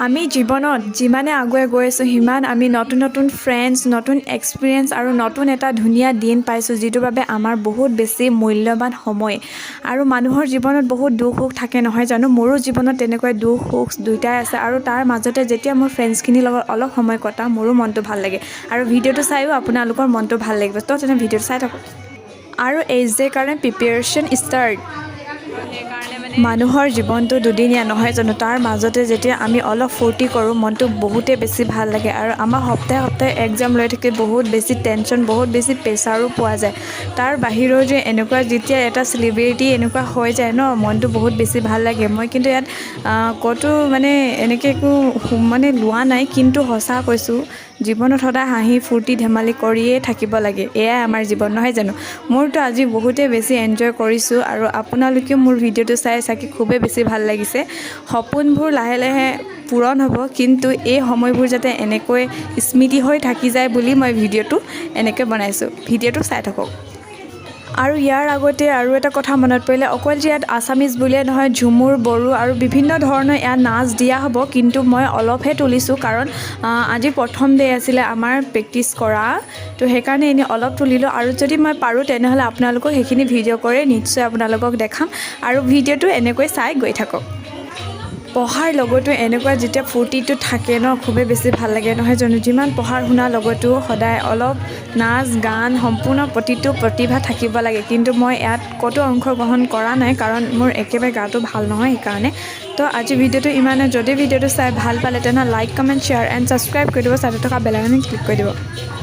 আমি জীৱনত যিমানে আগুৱাই গৈ আছোঁ সিমান আমি নতুন নতুন ফ্ৰেণ্ডছ নতুন এক্সপিৰিয়েঞ্চ আৰু নতুন এটা ধুনীয়া দিন পাইছোঁ যিটোৰ বাবে আমাৰ বহুত বেছি মূল্যৱান সময় আৰু মানুহৰ জীৱনত বহুত দুখ সুখ থাকে নহয় জানো মোৰো জীৱনত তেনেকৈ দুখ সুখ দুইটাই আছে আৰু তাৰ মাজতে যেতিয়া মোৰ ফ্ৰেণ্ডছখিনিৰ লগত অলপ সময় কটাও মোৰো মনটো ভাল লাগে আৰু ভিডিঅ'টো চাইও আপোনালোকৰ মনটো ভাল লাগিব তো তেনে ভিডিঅ'টো চাই থাকক আৰু এইচডে কাৰণে প্ৰিপেৰেশ্যন ষ্টাৰ্ট মানুহৰ জীৱনটো দুদিনীয়া নহয় জানো তাৰ মাজতে যেতিয়া আমি অলপ ফূৰ্তি কৰোঁ মনটো বহুতেই বেছি ভাল লাগে আৰু আমাৰ সপ্তাহে সপ্তাহে এক্সাম লৈ থাকি বহুত বেছি টেনশ্যন বহুত বেছি প্ৰেছাৰো পোৱা যায় তাৰ বাহিৰেও যে এনেকুৱা যেতিয়া এটা চেলিব্ৰিটি এনেকুৱা হৈ যায় ন মনটো বহুত বেছি ভাল লাগে মই কিন্তু ইয়াত ক'তো মানে এনেকৈ একো মানে লোৱা নাই কিন্তু সঁচা কৈছোঁ জীৱনত সদায় হাঁহি ফূৰ্তি ধেমালি কৰিয়ে থাকিব লাগে এয়াই আমাৰ জীৱন নহয় জানো মোৰতো আজি বহুতেই বেছি এনজয় কৰিছোঁ আৰু আপোনালোকেও মোৰ ভিডিঅ'টো চাই চাকি খুবেই বেছি ভাল লাগিছে সপোনবোৰ লাহে লাহে পূৰণ হ'ব কিন্তু এই সময়বোৰ যাতে এনেকৈ স্মৃতি হৈ থাকি যায় বুলি মই ভিডিঅ'টো এনেকৈ বনাইছোঁ ভিডিঅ'টো চাই থাকক আৰু ইয়াৰ আগতে আৰু এটা কথা মনত পৰিলে অকল যে ইয়াত আছামিজ বুলিয়ে নহয় ঝুমুৰ বড়ো আৰু বিভিন্ন ধৰণৰ ইয়াত নাচ দিয়া হ'ব কিন্তু মই অলপহে তুলিছোঁ কাৰণ আজি প্ৰথম ডে আছিলে আমাৰ প্ৰেক্টিছ কৰা তো সেইকাৰণে এনেই অলপ তুলিলোঁ আৰু যদি মই পাৰোঁ তেনেহ'লে আপোনালোকক সেইখিনি ভিডিঅ' কৰি নিশ্চয় আপোনালোকক দেখাম আৰু ভিডিঅ'টো এনেকৈ চাই গৈ থাকক পঢ়াৰ লগতো এনেকুৱা যেতিয়া ফূৰ্তিটো থাকে ন খুবেই বেছি ভাল লাগে নহয় জানো যিমান পঢ়াৰ শুনাৰ লগতো সদায় অলপ নাচ গান সম্পূৰ্ণ প্ৰতিটো প্ৰতিভা থাকিব লাগে কিন্তু মই ইয়াত ক'তো অংশগ্ৰহণ কৰা নাই কাৰণ মোৰ একেবাৰে গাটো ভাল নহয় সেইকাৰণে তো আজি ভিডিঅ'টো ইমানে যদি ভিডিঅ'টো চাই ভাল পালে তেনেহ'লে like comment share and subscribe কৰি দিব চাইডত থকা বেল আইকন ক্লিক কৰি দিব